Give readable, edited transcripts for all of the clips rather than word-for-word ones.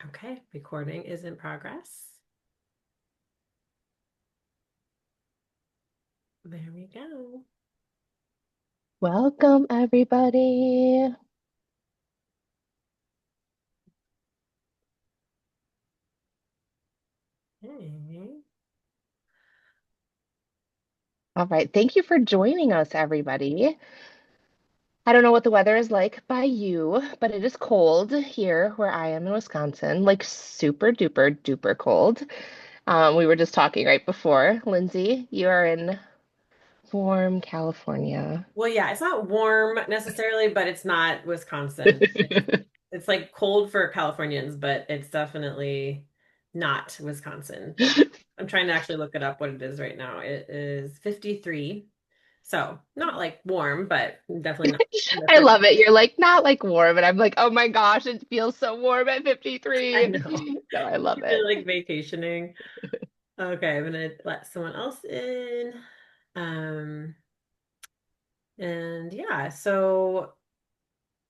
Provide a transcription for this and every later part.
Okay, recording is in progress. There we go. Welcome, everybody. Okay. All right. Thank you for joining us, everybody. I don't know what the weather is like by you, but it is cold here where I am in Wisconsin, like super duper duper cold. We were just talking right before. Lindsay, you are in warm California. Well, yeah, it's not warm necessarily, but it's not Wisconsin. It's like cold for Californians, but it's definitely not Wisconsin. I'm trying to actually look it up what it is right now. It is 53. So not like warm, but definitely not I different. love it. You're like, not like warm. And I'm like, oh my gosh, it feels so warm at I 53. know. No, I love You've been it. like vacationing. Okay, I'm gonna let someone else in. Um, and yeah, so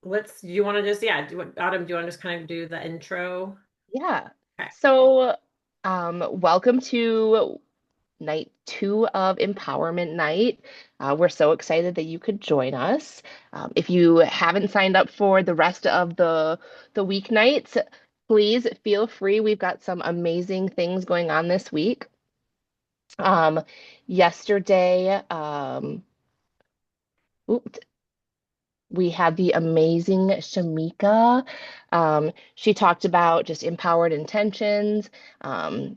do you want to just, yeah, Autumn, do you want to just kind of do the intro? Yeah. Okay. So, welcome to night two of Empowerment Night. We're so excited that you could join us. If you haven't signed up for the rest of the weeknights, please feel free. We've got some amazing things going on this week. Um, yesterday, oop, we had the amazing Shamika. She talked about just empowered intentions,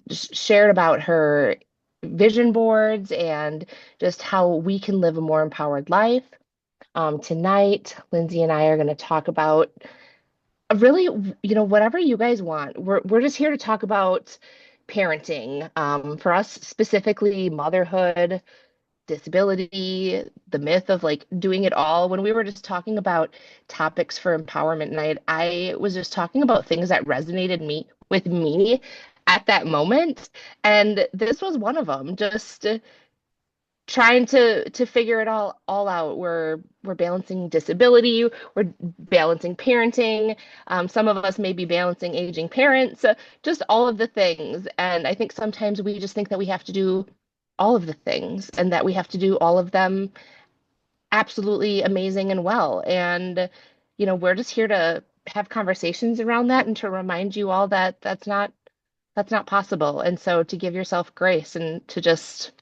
just shared about her vision boards and just how we can live a more empowered life. Tonight, Lindsay and I are going to talk about really, whatever you guys want. We're just here to talk about parenting. For us specifically, motherhood, disability, the myth of like doing it all. When we were just talking about topics for empowerment night, I was just talking about things that resonated me at that moment, and this was one of them. Just trying to figure it all out. We're balancing disability, we're balancing parenting. Some of us may be balancing aging parents, just all of the things. And I think sometimes we just think that we have to do all of the things and that we have to do all of them absolutely amazing and well. And, we're just here to have conversations around that and to remind you all that that's not possible. And so to give yourself grace and to just,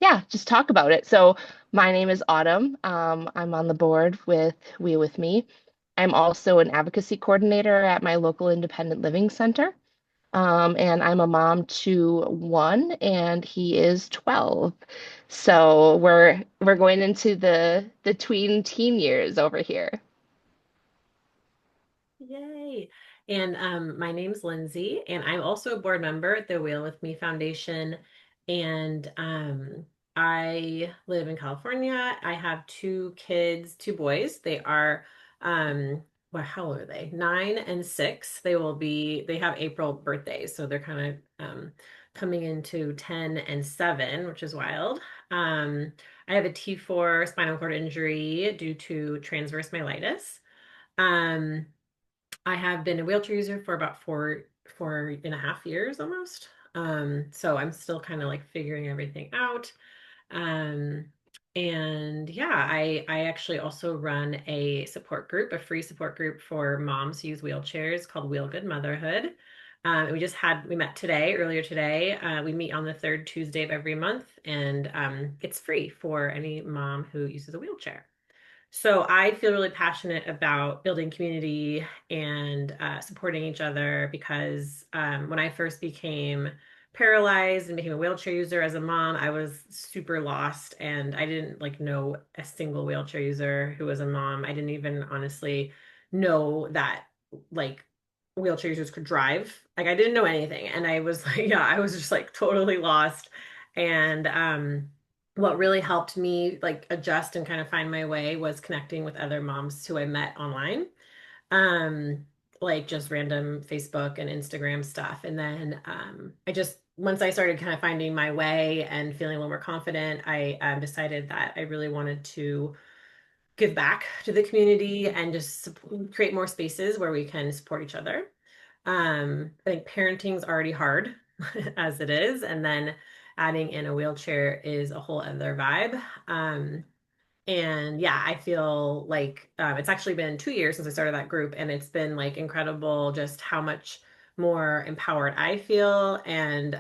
yeah, just talk about it. So my name is Autumn. I'm on the board with We With Me. I'm also an advocacy coordinator at my local independent living center. And I'm a mom to one, and he is 12. So we're going into the tween teen years over here. Yay. And my name's Lindsay, and I'm also a board member at the Wheel With Me Foundation. And I live in California. I have two kids, two boys. They are, well, how old are they? 9 and 6. They have April birthdays, so they're kind of coming into 10 and 7, which is wild. I have a T4 spinal cord injury due to transverse myelitis. Um, I have been a wheelchair user for about 4.5 years almost. So I'm still kind of like figuring everything out. Um, and yeah, I actually also run a support group, a free support group for moms who use wheelchairs called Wheel Good Motherhood. We met today, earlier today. We meet on the third Tuesday of every month, and it's free for any mom who uses a wheelchair. So I feel really passionate about building community and supporting each other because when I first became paralyzed and became a wheelchair user as a mom, I was super lost and I didn't like know a single wheelchair user who was a mom. I didn't even honestly know that like wheelchair users could drive. Like I didn't know anything and I was like, yeah, I was just like totally lost. And what really helped me like adjust and kind of find my way was connecting with other moms who I met online. Um, like just random Facebook and Instagram stuff. And then I just once I started kind of finding my way and feeling a little more confident, I decided that I really wanted to give back to the community and just create more spaces where we can support each other. I think parenting's already hard as it is, and then adding in a wheelchair is a whole other vibe. And yeah, I feel like it's actually been 2 years since I started that group, and it's been like incredible just how much more empowered I feel, and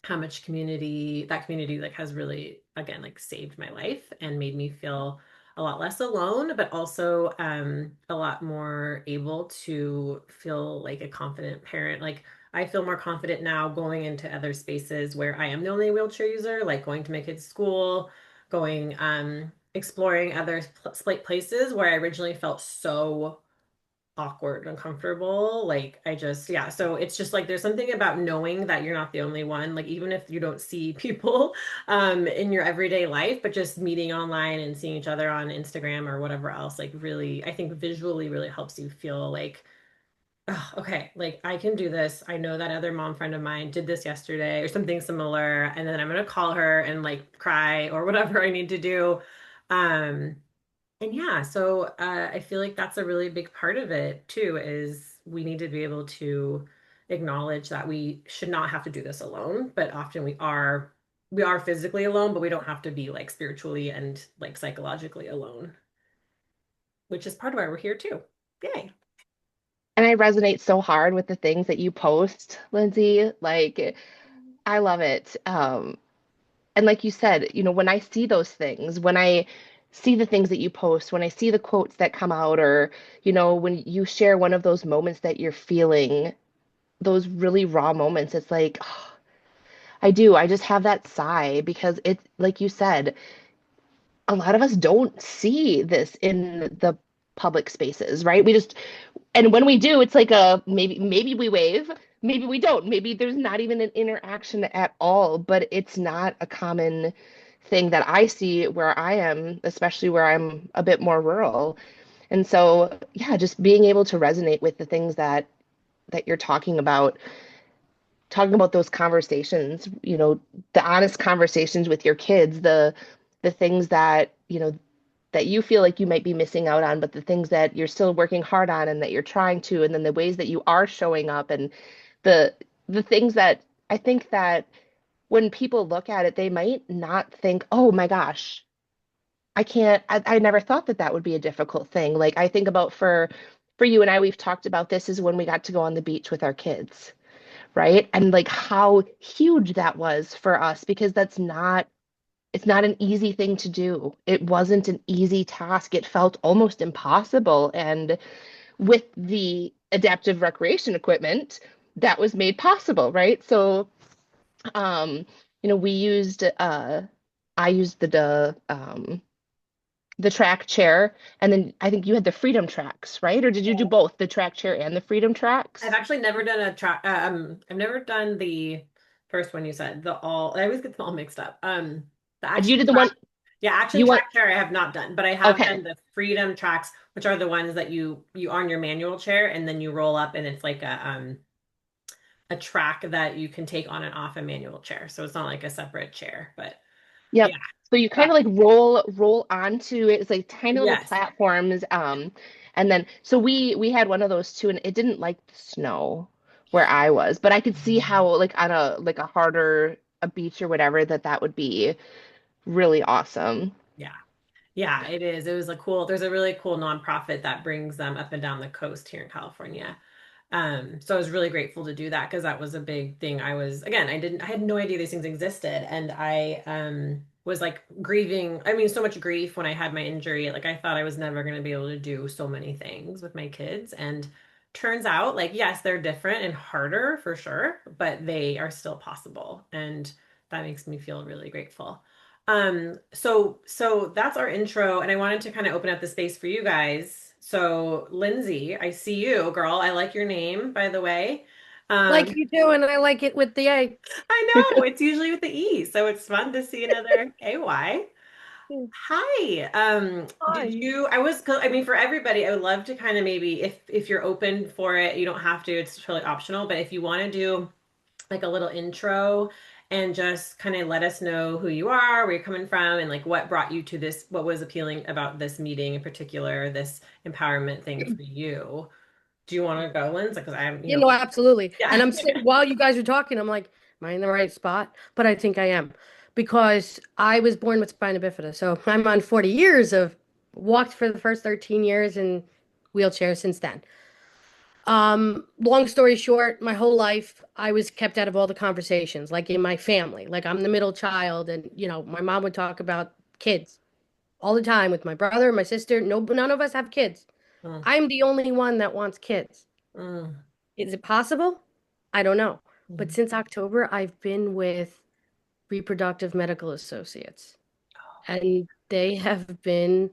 how much community like has really again like saved my life and made me feel a lot less alone, but also a lot more able to feel like a confident parent. Like I feel more confident now going into other spaces where I am the only wheelchair user, like going to my kids' school, going exploring other places where I originally felt so awkward and uncomfortable. Like I just, yeah. So it's just like there's something about knowing that you're not the only one. Like even if you don't see people in your everyday life, but just meeting online and seeing each other on Instagram or whatever else, like really, I think visually really helps you feel like, oh, okay, like I can do this. I know that other mom friend of mine did this yesterday or something similar, and then I'm gonna call her and like cry or whatever I need to do. Um, and yeah, so I feel like that's a really big part of it too, is we need to be able to acknowledge that we should not have to do this alone, but often we are physically alone, but we don't have to be like spiritually and like psychologically alone, which is part of why we're here too. Yay. And I resonate so hard with the things that you post, Lindsay. Like, I love it. And like you said, when I see those things, when I see the things that you post, when I see the quotes that come out, or, when you share one of those moments that you're feeling, those really raw moments, it's like, I do. I just have that sigh because it's like you said, a lot of us don't see this in the public spaces, right? And when we do, it's like a maybe we wave, maybe we don't. Maybe there's not even an interaction at all, but it's not a common thing that I see where I am, especially where I'm a bit more rural. And so, yeah, just being able to resonate with the things that you're talking about those conversations, the honest conversations with your kids, the things that, that you feel like you might be missing out on, but the things that you're still working hard on and that you're trying to, and then the ways that you are showing up and the the things that I think that when people look at it, they might not think, oh my gosh, I never thought that that would be a difficult thing. Like I think about for you and I, we've talked about this is when we got to go on the beach with our kids, right? And like how huge that was for us because it's not an easy thing to do. It wasn't an easy task. It felt almost impossible. And with the adaptive recreation equipment, that was made possible, right? So, um, we used I used the track chair, and then I think you had the freedom tracks, right? Or did you do both, the track chair and the freedom I've tracks? actually never done a track. I've never done the first one you said. The all. I always get them all mixed up. The You action did the track. one Yeah, action you want track chair I have not done, but I have okay. done the freedom tracks, which are the ones that you on your manual chair and then you roll up and it's like a track that you can take on and off a manual chair. So it's not like a separate chair, but yeah. Yep. So you kind That, of like roll onto it. It's like tiny little yes. platforms. And then so we had one of those too, and it didn't like the snow where I was, but I could see how like on a harder a beach or whatever that would be really awesome. Yeah. Yeah, it is. It was a cool, there's a really cool nonprofit that brings them up and down the coast here in California. So I was really grateful to do that because that was a big thing. I was, again, I had no idea these things existed. And I was like grieving, I mean, so much grief when I had my injury. Like I thought I was never going to be able to do so many things with my kids. And turns out, like, yes, they're different and harder for sure, but they are still possible. And that makes me feel really grateful. So that's our intro, and I wanted to kind of open up the space for you guys. So, Lindsay, I see you, girl. I like your name, by the way. Like Um, you do, and I like it with the A. I know it's usually with the E, so it's fun to see another AY. Hi. Did Hi. you, I mean, for everybody, I would love to kind of maybe if you're open for it, you don't have to, it's totally optional, but if you want to do like a little intro and just kind of let us know who you are, where you're coming from, and like what brought you to this, what was appealing about this meeting in particular, this empowerment thing for you. Do you want to go, Lindsay? Because I'm, You know, absolutely. yeah. And I'm sitting while you guys are talking, I'm like, am I in the right spot? But I think I am because I was born with spina bifida. So I'm on 40 years of walked for the first 13 years in wheelchair since then. Long story short, my whole life I was kept out of all the conversations, like in my family. Like I'm the middle child, and my mom would talk about kids all the time with my brother, my sister. No, none of us have kids. Mm, I'm the only one that wants kids. mm, Is it possible? I don't know. But mm. since October, I've been with Reproductive Medical Associates, and they have been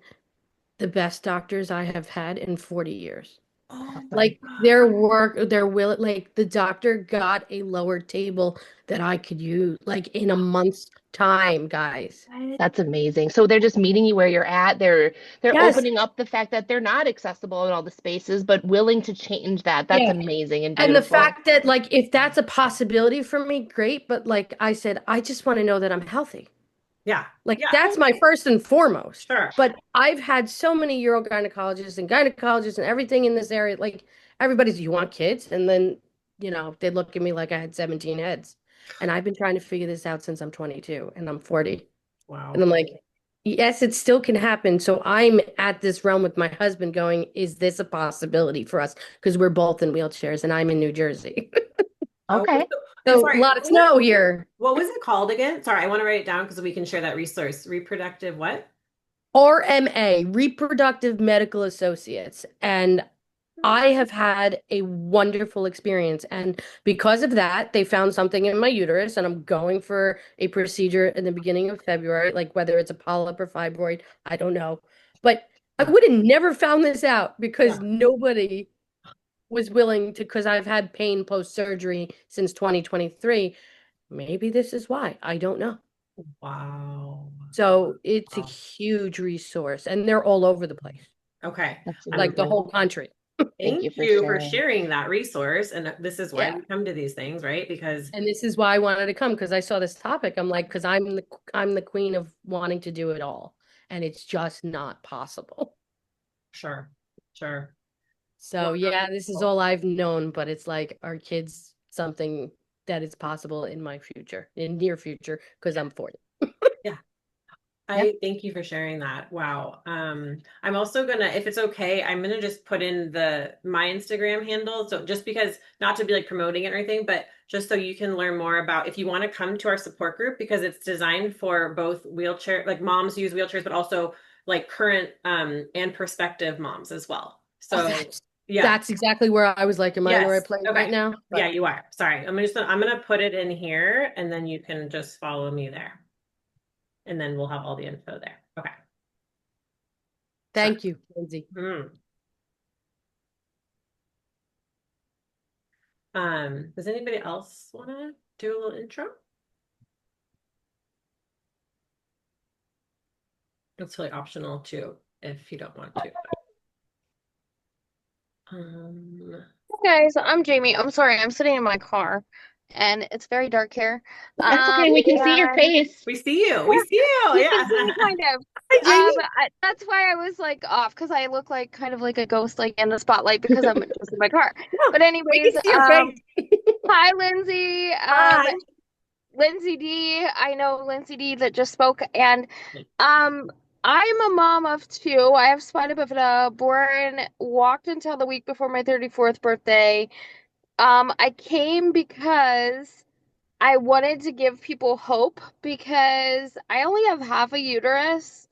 the best doctors I have had in 40 years. Oh my Awesome. Like their work, their will, like the doctor got a lower table that I could use, like in a month's time, guys. God. That's amazing. So they're just meeting you where you're at. They're Yes. opening up the fact that they're not accessible in all the spaces, but willing to change that. That's Yeah. amazing and And the beautiful. fact that, like, if that's a possibility for me, great. But like I said, I just want to know that I'm healthy. Yeah. Like Yeah. that's my first and foremost. Sure. But I've had so many urogynecologists and gynecologists and everything in this area. Like everybody's, you want kids? And then, they look at me like I had 17 heads. And I've been trying to figure this out since I'm 22 and I'm 40. And Wow. I'm like, yes, it still can happen. So I'm at this realm with my husband going, is this a possibility for us? Because we're both in wheelchairs and I'm in New Jersey. Oh, Okay. and So a sorry, lot of snow here. what was it called again? Sorry, I want to write it down because we can share that resource. Reproductive what? RMA, Reproductive Medical Associates. And I have had a wonderful experience. And because of that, they found something in my uterus, and I'm going for a procedure in the beginning of February, like whether it's a polyp or fibroid, I don't know. But I Yeah. would have never found this out because Yeah. nobody was willing to, because I've had pain post-surgery since 2023. Maybe this is why. I don't know. Wow. So it's a Wow. huge resource, and they're all over the place, Okay. That's like the amazing. whole country. Thank you Thank for you for sharing. sharing that resource. And this is why Yeah. we come to these things, right? Because And this is why I wanted to come because I saw this topic. I'm like, because I'm the queen of wanting to do it all, and it's just not possible. sure, sure. So yeah, this is Wonderful. all I've known, but it's like, are kids something that is possible in my future, in near future, because I'm 40. Yeah. Yeah. I thank you for sharing that. Wow. I'm also gonna, if it's okay, I'm gonna just put in my Instagram handle. So just because, not to be like promoting it or anything, but just so you can learn more about if you want to come to our support group because it's designed for both wheelchair, like moms use wheelchairs, but also like current and prospective moms as well. Oh, So that's yeah. that's exactly where I was like, am I in the Yes. right place Okay. right now? Yeah, But you are. Sorry. I'm gonna put it in here and then you can just follow me there. And then we'll have all the info there. Okay. So, thank you, Lindsay. hmm. Does anybody else want to do a little intro? It's really optional too, if you don't want to. Hey guys, I'm Jamie. I'm sorry, I'm sitting in my car and it's very dark here. That's okay. We can see your And face. we see you. We see you. you can see me Yeah. kind of. Hi, Jamie. That's why I was like off because I look like kind of like a ghost like in the spotlight because I'm just in my car. No, But we can anyways, see your face. hi Lindsay. Hi. Lindsay D. I know Lindsay D that just spoke and um I'm a mom of two. I have spina bifida, born, walked until the week before my 34th birthday. I came because I wanted to give people hope because I only have half a uterus.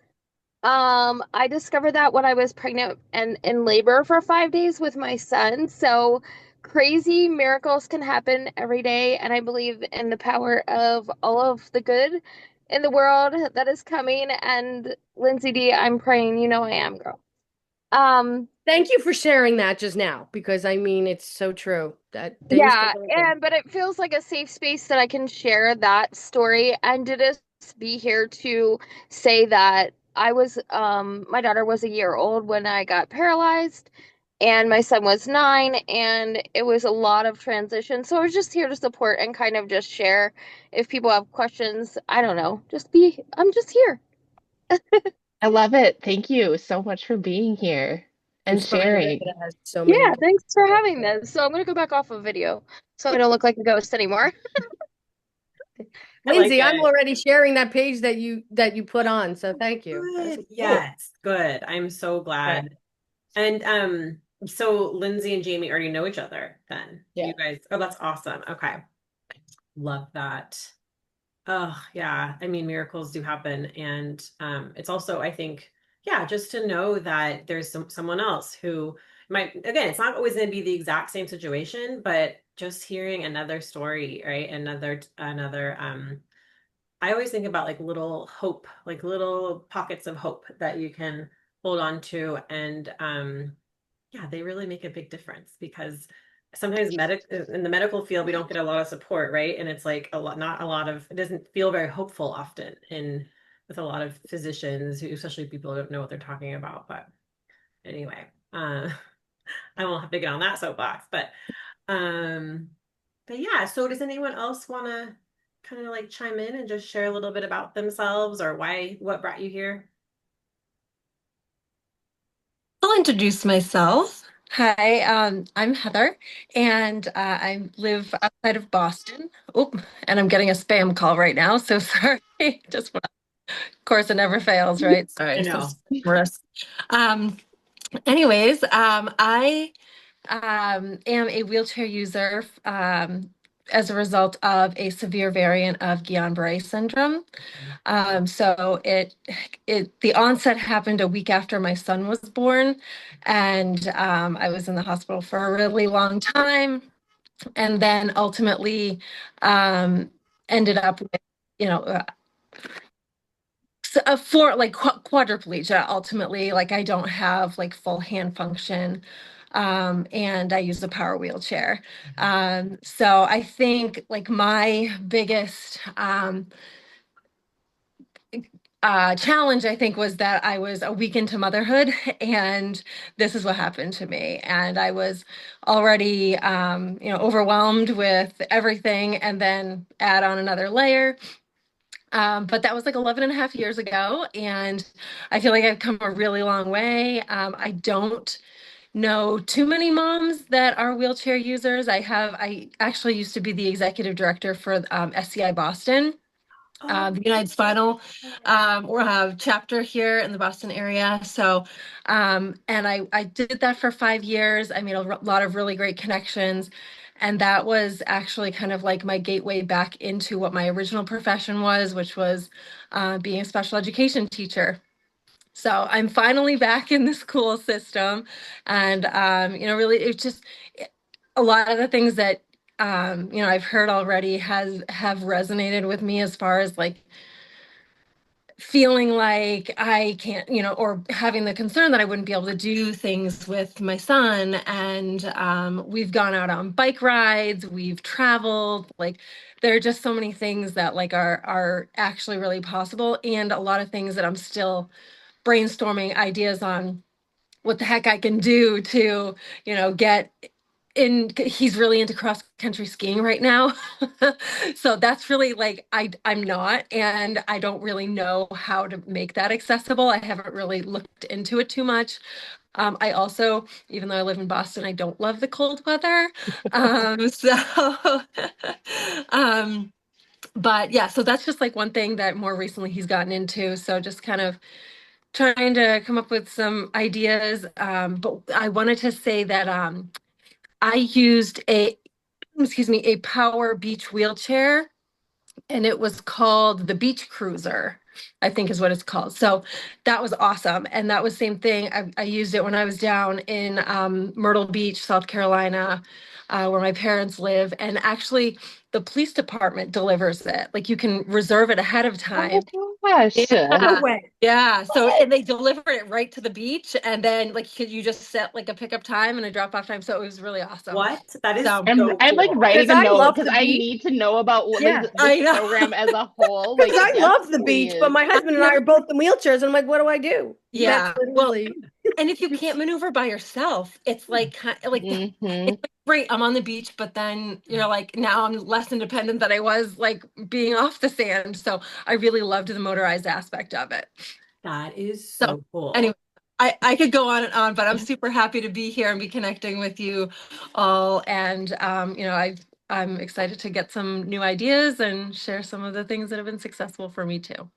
I discovered that when I was pregnant and in labor for 5 days with my son. So crazy miracles can happen every day, and I believe in the power of all of the good in the world that is coming. And Lindsay D, I'm praying, you know I am, girl. Um, Thank you for sharing that just now because I mean it's so true that things can Yeah, happen. and but it feels like a safe space that I can share that story and to just be here to say that I was my daughter was a year old when I got paralyzed and my son was 9 and it was a lot of transition. So I was just here to support and kind of just share if people have questions, I don't know, I'm just here. I love it. Thank you so much for being here. And and Spina sharing. Bifida has so many Yeah, good thanks for stuff. having this. So I'm gonna go back off of video so I don't look like a ghost anymore. I like Lindsay, I'm it. already sharing that page that you put on, so thank you. That's Good. cool. Yes. Good. I'm so Right. glad. And so Lindsay and Jamie already know each other then. You Yeah. guys, oh, that's awesome. Okay. Love that. Oh, yeah. I mean, miracles do happen. And it's also, I think, yeah, just to know that there's someone else who might, again, it's not always going to be the exact same situation, but just hearing another story, right? Another I always think about like little hope, like little pockets of hope that you can hold on to. And yeah, they really make a big difference because sometimes in the medical field, we don't get a lot of support, right? And it's like not a lot of, it doesn't feel very hopeful often in with a lot of physicians who, especially people who don't know what they're talking about. But anyway, I won't have to get on that soapbox, um, but yeah, so does anyone else want to kind of like chime in and just share a little bit about themselves or what brought you here? I'll introduce myself. Hi, I'm Heather, and I live outside of Boston. Oh, and I'm getting a spam call right now, so sorry. Just, of course, it never fails, right? I Sorry, so know. risk. Um, anyways, I am a wheelchair user as a result of a severe variant of Guillain-Barré syndrome. So the onset happened a week after my son was born, and I was in the hospital for a really long time, and then ultimately um, ended up with, you know, for like quadriplegia. Ultimately, like I don't have like full hand function. And I use a power wheelchair. So I think like my biggest challenge, I think, was that I was a week into motherhood, and this is what happened to me. And I was already, overwhelmed with everything, and then add on another layer. But that was like 11 and a half years ago, and I feel like I've come a really long way. I don't know too many moms that are wheelchair users. I actually used to be the executive director for SCI Boston, Oh, the United Spinal chapter here in the Boston area. So, and I did that for 5 years. I made a lot of really great connections. And that was actually kind of like my gateway back into what my original profession was, which was being a special education teacher. So I'm finally back in the school system. And, really, it's just a lot of the things that, I've heard already have resonated with me as far as like feeling like I can't, or having the concern that I wouldn't be able to do things with my son. And we've gone out on bike rides, we've traveled, like there are just so many things that like are actually really possible, and a lot of things that I'm still brainstorming ideas on what the heck I can do to, get in. He's really into cross country skiing right now. So that's really like I'm not, and I don't really know how to make that accessible. I haven't really looked into it too much. I also, even though I live in Boston, I don't love the cold weather. So um but yeah, so that's just like one thing that more recently he's gotten into. So just kind of trying to come up with some ideas. But I wanted to say that I used a power beach wheelchair, and it was called the Beach Cruiser, I think is what it's called. So that was awesome. And that was same thing. I used it when I was down in Myrtle Beach, South Carolina, where my parents live. And actually, the police department delivers it. Like you can reserve it ahead of Oh time. my gosh. No Yeah. way. Yeah. So, and they delivered it right to the beach. And then, like, could you just set like a pickup time and a drop off time? So it was really awesome. what? That is So, so I'm like cool. Because writing a I note love because the I beach. need to know about what like Yeah. this I know. program as a whole. Like, Because I yes, love the beach, but please. my husband and I are both in wheelchairs, and I'm like, what do I do? That's Yeah. Well, literally. and if you can't maneuver by yourself, it's like, like, Hmm. it's like, great. I'm on the beach, but then you're like, now I'm less independent than I was like being off the sand. So I really loved the motorized aspect of it. That is So so cool. anyway, I could go on and on, but I'm super happy to be here and be connecting with you all. And I'm excited to get some new ideas and share some of the things that have been successful for me too.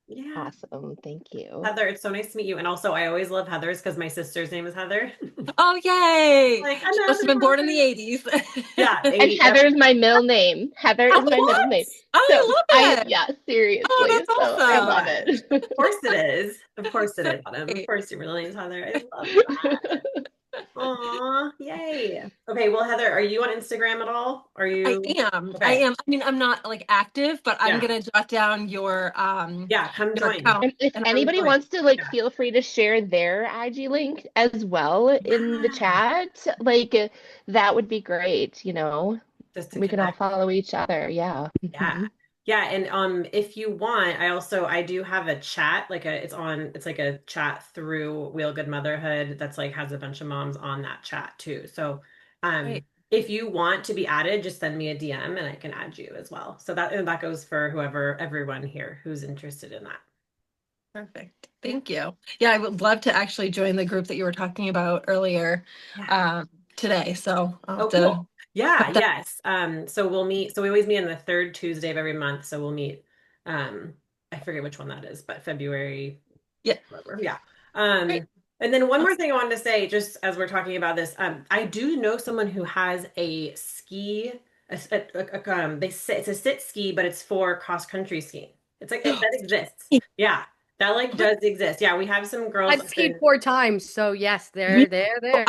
Yeah. Awesome. Thank you. Heather, it's so nice to meet you. And also, I always love Heather's because my sister's name is Heather. Oh, yay! Like She must have another been born in the one. 80s. Yeah, And 80. Heather is my middle name. Heather Oh, is my middle what? name. Oh, So I love it. yeah, Oh, seriously. that's So I Oh love awesome. gosh. it. Of course it is. Of course it So is, Autumn. Of great. course your middle name's Heather. I love that. Aw, yay. Okay, well, Heather, are you on Instagram at all? Are I you? am. I Okay. am. I mean, I'm not like active, but I'm Yeah. gonna jot down Yeah, come your join. account And if and Come anybody join. wants to like Yeah. feel free to share their IG link as well in the Yeah. chat, that would be great, you know. Just to We can all connect. follow each other. Yeah. Yeah. Mhm. Yeah, and if you want, I do have a chat, like it's like a chat through Wheel Good Motherhood that's like has a bunch of moms on that chat too. So great. if you want to be added, just send me a DM and I can add you as well. So that goes for everyone here who's interested in that. Perfect. Yeah. Thank you. Yeah, I would love to actually join the group that you were talking about earlier Yeah. today. So I'll have Oh, to cool. Yeah, put that. yes. So we'll meet. So we always meet on the third Tuesday of every month. So we'll meet. Um, I forget which one that is, but February, Yeah. whatever. Yeah. Great. And then one more Awesome. thing I wanted to say, just as we're talking about this, I do know someone who has a ski. They say it's a sit ski, but it's for cross country skiing. It's like that exists. Yeah, that like does exist. Yeah, we have some girls I've up skied in. 4 times, so yes, Yeah. they're I, there.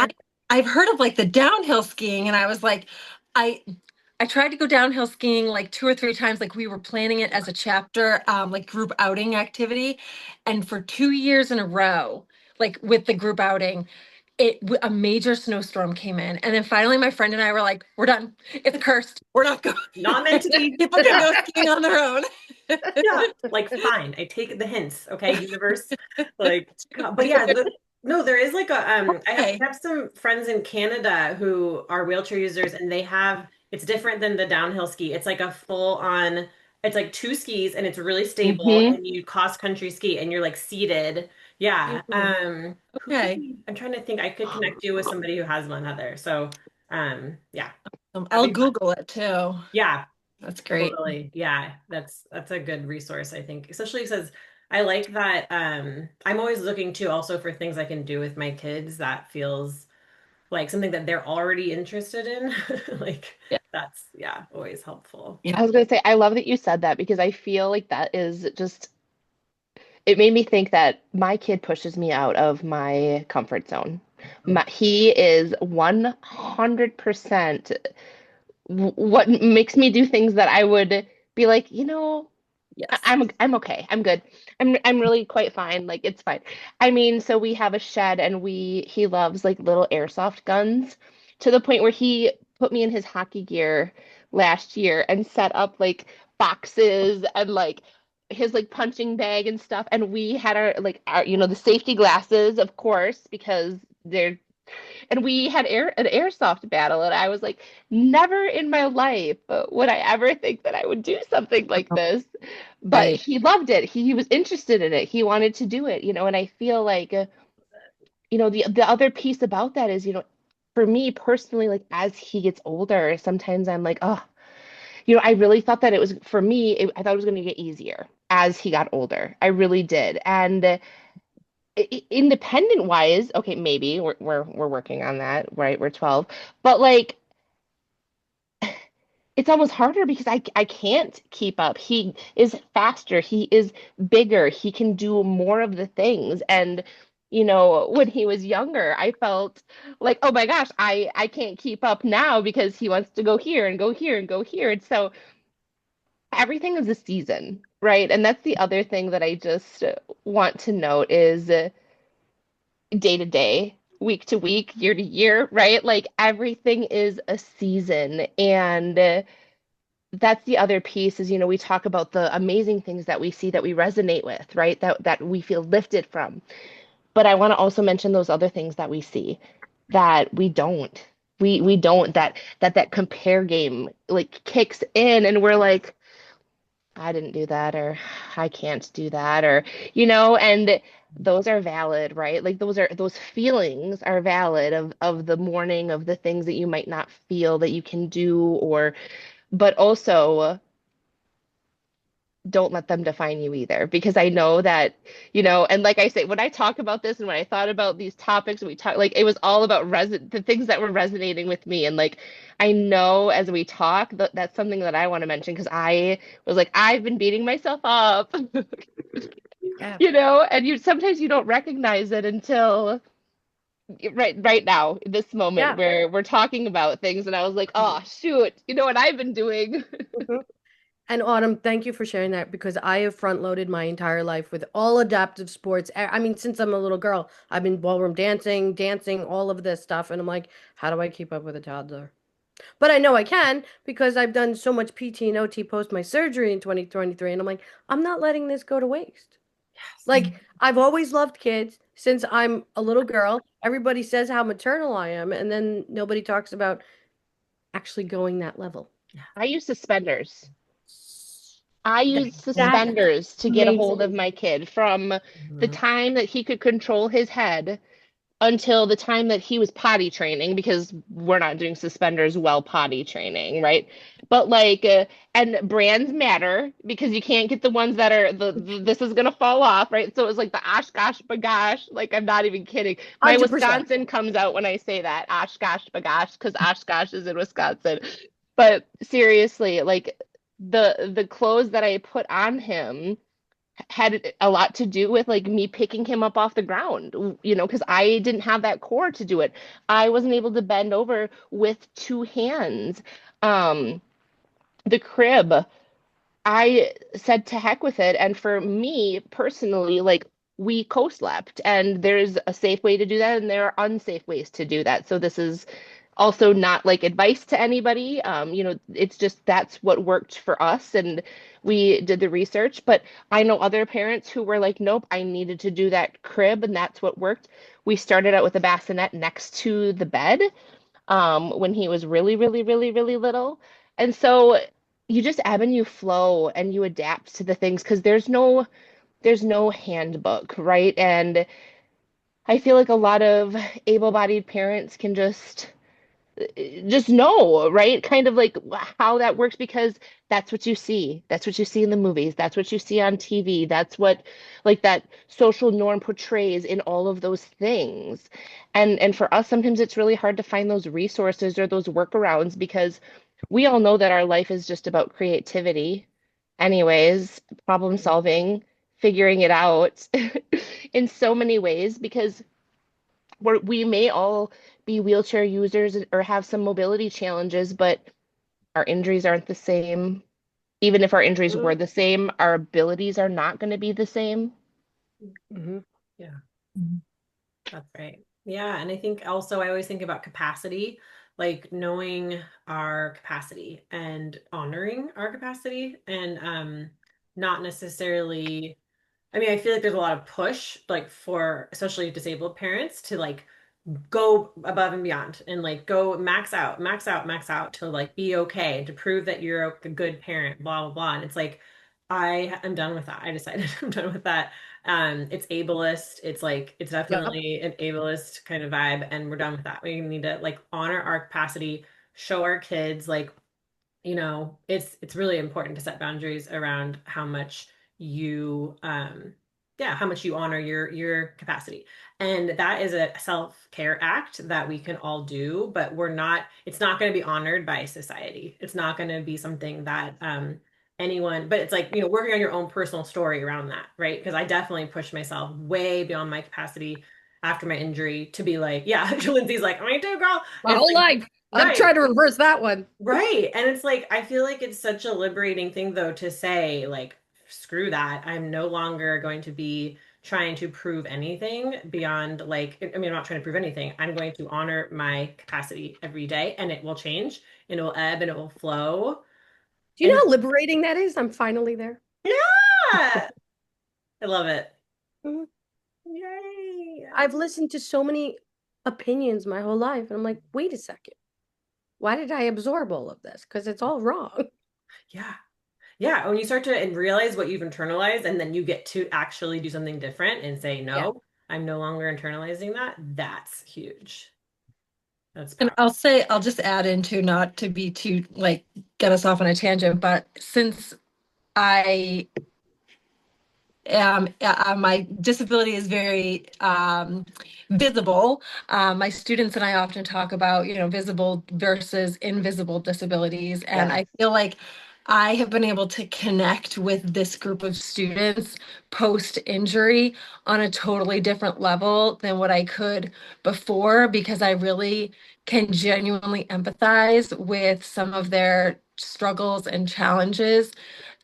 I've heard of like the downhill skiing, and I was like, I I tried to go downhill skiing like 2 or 3 times. Like we were planning it as a chapter, like group outing activity, and for 2 years in a row, like with the group outing, a major snowstorm came in, and then finally my friend and I were like, "We're done. It's cursed. We're not going. Not meant to be. People can Yeah. go skiing on their own." Yeah, like fine, I take the hints, okay, universe. Like, God, but yeah, no, there is like a Okay. I have some friends in Canada who are wheelchair users, and they have it's different than the downhill ski. It's like a full on. It's like two skis, and it's really stable, Hmm. and you cross country ski, and you're like seated. Yeah. Ooh, Who could okay. I'm trying to think. I could connect you with somebody who has one, Heather. So, yeah, that'd I'll be fun. Google it too. Yeah. That's great. Totally. Yeah, that's a good resource, I think. Especially because I like that I'm always looking to also for things I can do with my kids that feels like something that they're already interested in. Like Yeah. that's yeah, always helpful. Yeah. I was gonna say, I love that you said that because I feel like that is just, it made me think that my kid pushes me out of my comfort zone. He is 100% what makes me do things that I would be like, Yes. I'm okay. I'm good. I'm really quite fine. Like it's fine. I mean, so we have a shed and he loves like little airsoft guns to the point where he put me in his hockey gear last year and set up like boxes and like his like punching bag and stuff, and we had our the safety glasses, of course, because they're and we had an airsoft battle, and I was like, never in my life would I ever think that I would do something like this. But Right. he loved it. He was interested in it. He wanted to do it, and I feel like the other piece about that is, for me personally, like as he gets older, sometimes I'm like, oh, I really thought that it was for me, I thought it was going to get easier as he got older. I really did. And independent wise, okay, maybe we're working on that, right? We're 12. But like it's almost harder because I can't keep up. He is faster, he is bigger, he can do more of the things. And when he was younger, I felt like, oh my gosh, I can't keep up now because he wants to go here and go here and go here. And so everything is a season, right? And that's the other thing that I just want to note is day to day, week to week, year to year, right? Like everything is a season. And that's the other piece is, we talk about the amazing things that we see that we resonate with, right? That we feel lifted from. But I want to also mention those other things that we see that we don't. We don't that compare game like kicks in and we're like, I didn't do that, or I can't do that, or, and those are valid, right? Like those feelings are valid of the morning, of the things that you might not feel that you can do, or, but also don't let them define you either, because I know that, and like I say, when I talk about this and when I thought about these topics, we talk, like, it was all about the things that were resonating with me. And like, I know as we talk that's something that I want to mention, because I was like, I've been beating myself up, Yeah. and sometimes you don't recognize it until right now, this moment Yeah. where we're talking about things. And I was like, oh shoot, you know what I've been doing. Mhm. And Autumn, thank you for sharing that because I have front loaded my entire life with all adaptive sports. I mean, since I'm a little girl, I've been ballroom dancing, all of this stuff. And I'm like, how do I keep up with a toddler? But I know I can because I've done so much PT and OT post my surgery in 2023. And I'm like, I'm not letting this go to waste. Yes. Like, I've always loved kids since I'm a little girl. Everybody says how maternal I am, and then nobody talks about actually going that level. I use suspenders. I used That's suspenders to get a hold amazing. of my kid from the Mhm. time that he could control his head until the time that he was potty training, because we're not doing suspenders while potty training, right? But like, and brands matter, because you can't get the ones that are this is gonna fall off, right? So it was like the Oshkosh Bagosh. Like, I'm not even kidding. My 100%. Wisconsin comes out when I say that, Oshkosh Bagosh, because Oshkosh is in Wisconsin. But seriously, like, the clothes that I put on him had a lot to do with like me picking him up off the ground, because I didn't have that core to do it. I wasn't able to bend over with two hands. Um, the crib, I said to heck with it. And for me personally, like, we co-slept, and there's a safe way to do that, and there are unsafe ways to do that. So this is also not like advice to anybody. It's just that's what worked for us, and we did the research. But I know other parents who were like, nope, I needed to do that crib, and that's what worked. We started out with a bassinet next to the bed, when he was really, really, really, really little. And so you just ebb and you flow and you adapt to the things, because there's no handbook, right? And I feel like a lot of able-bodied parents can just know, right? Kind of like how that works, because that's what you see. That's what you see in the movies. That's what you see on TV. That's what, like, that social norm portrays in all of those things. And for us, sometimes it's really hard to find those resources or those workarounds, because we all know that our life is just about creativity, anyways, problem solving, figuring it out in so many ways, because we may all be wheelchair users or have some mobility challenges, but our injuries aren't the same. Even if our injuries were the same, our abilities are not going to be the same. Hmm. Yeah. That's right. Yeah, and I think also I always think about capacity, like knowing our capacity and honoring our capacity and not necessarily I mean, I feel like there's a lot of push like for especially disabled parents to like go above and beyond and like go max out, max out, max out to like be okay, to prove that you're a good parent, blah, blah, blah. And it's like, I am done with that. I decided I'm done with that. It's ableist. It's like, it's Yep. definitely an ableist kind of vibe, and we're done with that. We need to like honor our capacity, show our kids like it's really important to set boundaries around how much you yeah, how much you honor your capacity. And that is a self-care act that we can all do, but it's not going to be honored by society. It's not going to be something that anyone, but it's like, working on your own personal story around that, right? Because I definitely pushed myself way beyond my capacity after my injury to be like, yeah, Lindsay's like, "Me too, girl." My And it's whole like, life. I'm right. trying to reverse that one. Right. And it's like, I feel like it's such a liberating thing, though, to say, like, screw that. I'm no longer going to be trying to prove anything beyond, like, I mean, I'm not trying to prove anything. I'm going to honor my capacity every day, and it will change, and it will ebb, and it will flow. Do you And know how liberating that is? I'm finally there. yeah, I love it. Mhm. Yay. I've listened to so many opinions my whole life, and I'm like, wait a second. Why did I absorb all of this? Because it's all wrong. Yeah. Yeah, when you start to realize what you've internalized and then you get to actually do something different and say, Yeah. no, I'm no longer internalizing that, that's huge. That's And powerful. I'll say, I'll just add into, not to be too like get us off on a tangent, but since I my disability is very visible. My students and I often talk about, visible versus invisible disabilities. And Yeah. I feel like I have been able to connect with this group of students post injury on a totally different level than what I could before, because I really can genuinely empathize with some of their struggles and challenges,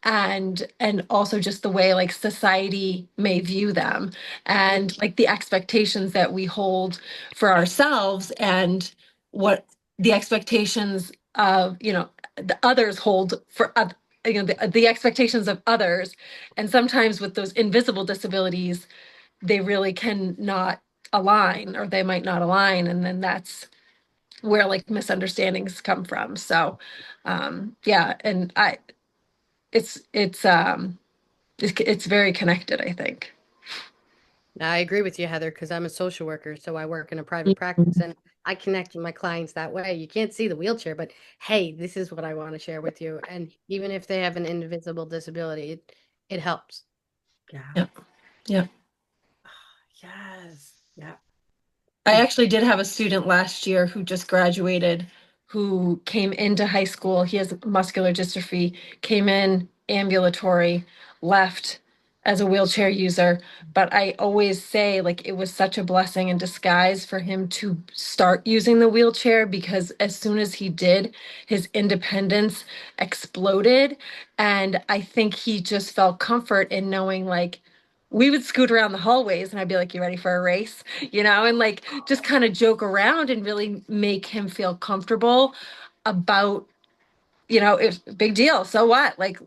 and also just the way like society may view them, and like the expectations that we hold for ourselves, and what the expectations of the others hold for the expectations of others. And sometimes with those invisible disabilities, they really can not align, or they might not align, and then that's where like misunderstandings come from. So yeah, and I it's very connected, I think. I agree with you, Heather, because I'm a social worker, so I work in a private practice and I connect with my clients that way. You can't see the wheelchair, but hey, this is what I want to share with you. And even if they have an invisible disability, it helps. Yeah. Yeah. Yeah. Yes. Yeah. I actually did have a student last year who just graduated, who came into high school. He has muscular dystrophy, came in ambulatory, left as a wheelchair user. But I always say, like, it was such a blessing in disguise for him to start using the wheelchair, because as soon as he did, his independence exploded. And I think he just felt comfort in knowing, like, we would scoot around the hallways and I'd be like, "You ready for a race?" And like just kind of joke around and really make him feel comfortable about, it's big deal. So what? Like,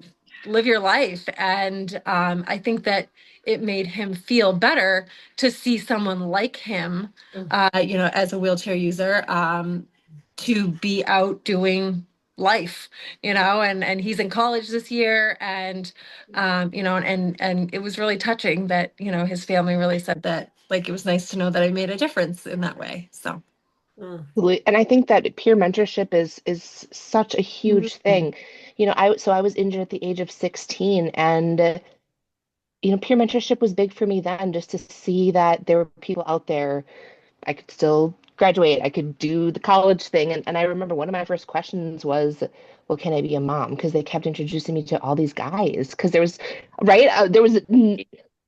live your life. And I think that it made him feel better to see someone like him, as a wheelchair user, to be out doing life, and he's in college this year. And and it was really touching that, his family really said that, like, it was nice to know that I made a difference in that way. So Mm. Absolutely. And I think that peer mentorship is such a huge thing. I was injured at the age of 16, and peer mentorship was big for me then, just to see that there were people out there. I could still graduate. I could do the college thing. And I remember one of my first questions was, well, can I be a mom? Because they kept introducing me to all these guys. Because there was, right? There was an Yeah.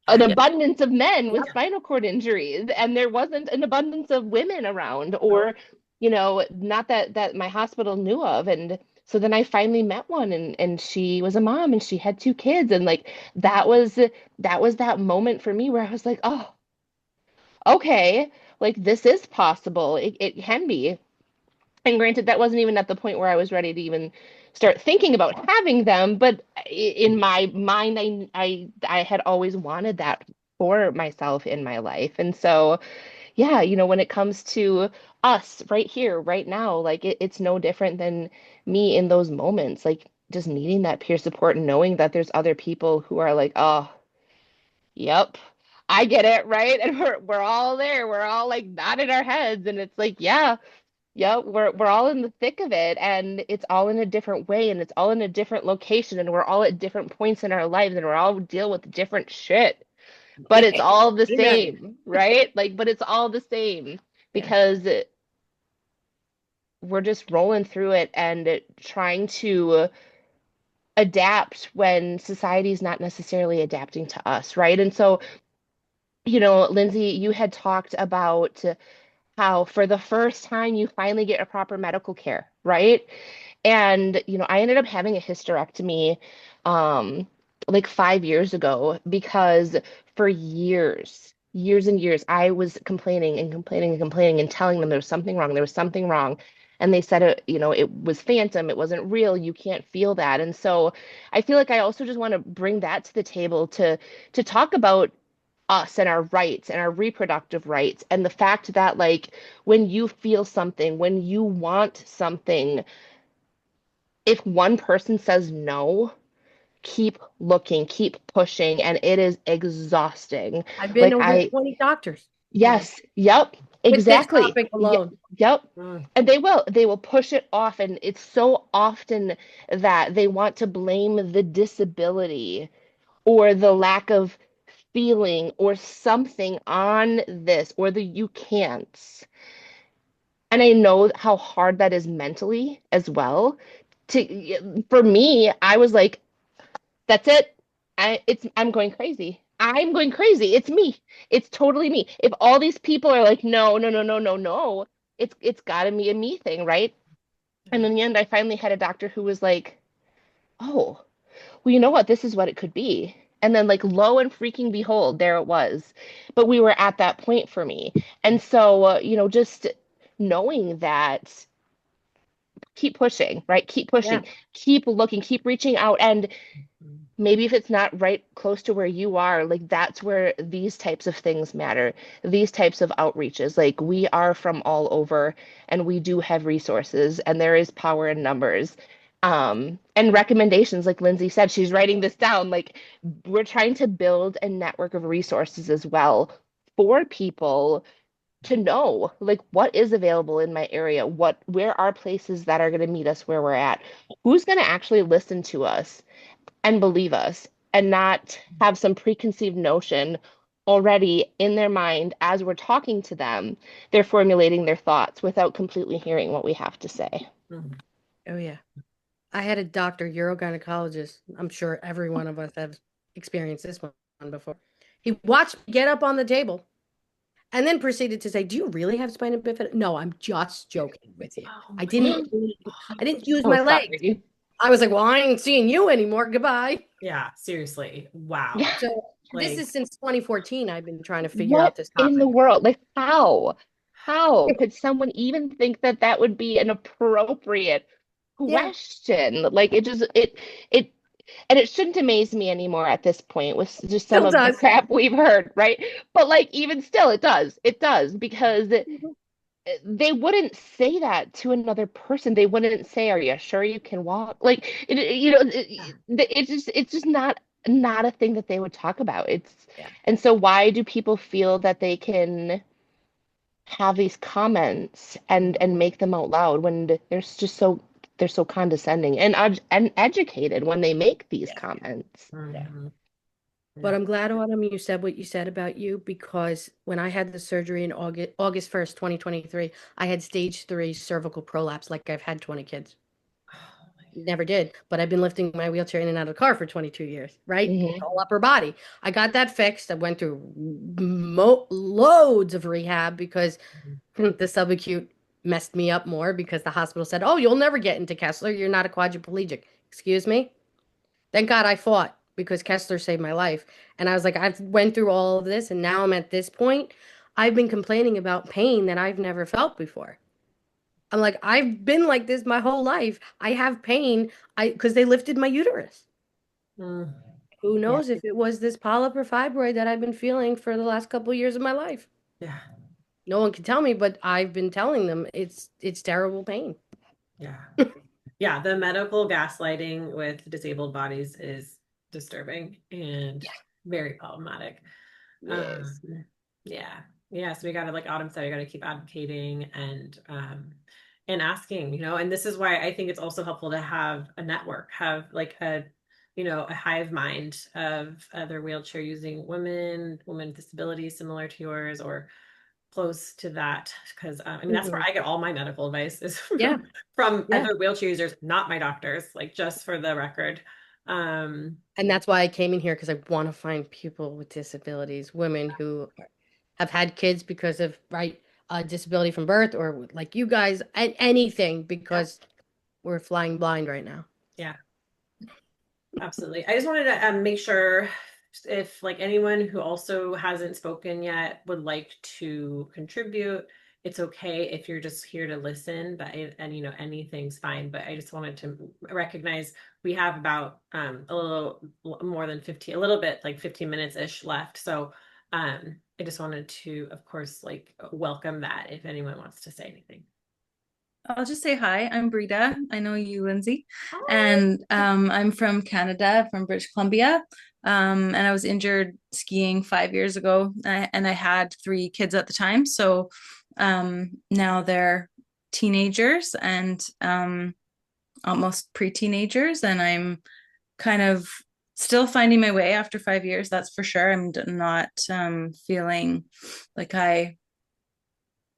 yeah. abundance of men with Yep. spinal cord injuries, and there wasn't an abundance of women around, Nope. or, not that my hospital knew of. And so then I finally met one, and she was a mom, and she had two kids. And like, that was that moment for me where I was like, oh, okay, like this is possible. It can be. And granted, that wasn't even at the point where I was ready to even start thinking about having them, but in my mind, I had always wanted that for myself in my life. And so, yeah, when it comes to us right here, right now, like it's no different than me in those moments, like just needing that peer support and knowing that there's other people who are like, oh, yep, I get it, right? And we're all there. We're all like nodding our heads, and it's like, yeah, yeah, we're all in the thick of it, and it's all in a different way, and it's all in a different location, and we're all at different points in our lives, and we're all deal with different shit. But it's all the Amen. same, right? Like, but it's all the same Yeah. because we're just rolling through it and trying to adapt when society is not necessarily adapting to us, right? And so, Lindsay, you had talked about how for the first time you finally get a proper medical care, right? And, I ended up having a hysterectomy like 5 years ago because for years and years, I was complaining and complaining and complaining and telling them there was something wrong, there was something wrong. And they said it was phantom, it wasn't real, you can't feel that. And so I feel like I also just want to bring that to the table to talk about us and our rights and our reproductive rights, and the fact that, like, when you feel something, when you want something, if one person says no, keep looking, keep pushing, and it is exhausting. I've been Like over I, 20 doctors yes, yep, with this exactly. topic alone. Yep. Mm. And they will push it off, and it's so often that they want to blame the disability or the lack of feeling or something on this or the you can't. And I know how hard that is mentally as well. For me, I was like, that's it. I'm going crazy. I'm going crazy. It's me. It's totally me. If all these people are like, no, no, no, no, no, no, it's gotta be a me thing, right? And in the end, I finally had a doctor who was like, oh, well, you know what? This is what it could be. And then, like, lo and freaking behold, there it was. But we were at that point for me. And so, just knowing that, keep pushing, right? Keep Yeah. pushing, keep looking, keep reaching out. And maybe if it's not right close to where you are, like, that's where these types of things matter, these types of outreaches. Like, we are from all over, and we do have resources, and there is power in numbers. And recommendations, like Lindsay said, she's writing this down. Like, we're trying to build a network of resources as well for people to know, like, what is available in my area, where are places that are going to meet us where we're at, who's going to actually listen to us and believe us and not have some preconceived notion already in their mind as we're talking to them. They're formulating their thoughts without completely hearing what we have to say. Mm. Oh, yeah. I had a doctor, urogynecologist. I'm sure every one of us have experienced this one before. He watched me get up on the table and then proceeded to say, "Do you really have spina bifida?" No, I'm just joking with you. Oh I my didn't God. I didn't use Oh, my legs. sorry. I was like, "Well, I ain't seeing you anymore. Goodbye." Yeah, seriously. Wow. Yeah. So this Like, is since 2014 I've been trying to figure What out this in the topic. world? Like, how? How could someone even think that that would be an appropriate Yeah, question? Like, it, and it shouldn't amaze me anymore at this point with just some still of the does. crap we've heard, right? But like, even still, it does. It does because Mhm. they wouldn't say that to another person. They wouldn't say, "Are you sure you can walk?" Like, it's just not a thing that they would talk about. Yeah. And so why do people feel that they can have these comments and make them out loud when they're so condescending and educated when they make these Yeah. comments. Yeah. mhm. But Yeah. I'm glad, Autumn, you said what you said about you because when I had the surgery in August 1st, 2023, I had stage 3 cervical prolapse like I've had 20 kids. Oh my Never did, but I've been lifting my wheelchair in and out of the car for 22 years, right? Hmm. Whole upper body. I got that fixed. I went through loads of rehab because God. the subacute messed me up more because the hospital said, "Oh, you'll never get into Kessler. You're not a quadriplegic." Excuse me? Thank God I fought because Kessler saved my life. And I was like, I've went through all of this and now I'm at this point. I've been complaining about pain that I've never felt before. I'm like, I've been like this my whole life. I have pain. Because they lifted my uterus. Mm. Who Yeah. knows if it was this polyp or fibroid that I've been feeling for the last couple of years of my life. Yeah. No one can tell me, but I've been telling them it's terrible pain. Yeah. Yeah. The medical gaslighting with disabled bodies is disturbing and Yeah. very problematic. Um, Yes. yeah. Yeah. So we gotta, like Autumn said, we gotta keep advocating and asking, and this is why I think it's also helpful to have a network, have like a hive mind of other wheelchair using women with disabilities similar to yours or close to that. Because I mean, that's where Mhm. I get all my medical advice is Yeah. from Yeah. other wheelchair users, not my doctors, like just for the record. Um, And that's why I came in here because I want to find people with disabilities, women who have had kids because of right disability from birth, or like you guys, and anything yeah, because we're flying blind right now. yeah. Absolutely. I just wanted to make sure if like anyone who also hasn't spoken yet would like to contribute, it's okay if you're just here to listen, but and anything's fine. But I just wanted to recognize we have about a little more than 15, a little bit like 15 minutes ish left. So I just wanted to, of course, like welcome that if anyone wants to say anything. I'll just say hi. I'm Brita. I know you, Lindsay. Hi. And I'm from Canada, from British Columbia. And I was injured skiing 5 years ago, and I had three kids at the time. So now they're teenagers and almost pre-teenagers, and I'm kind of still finding my way after 5 years, that's for sure. I'm not feeling like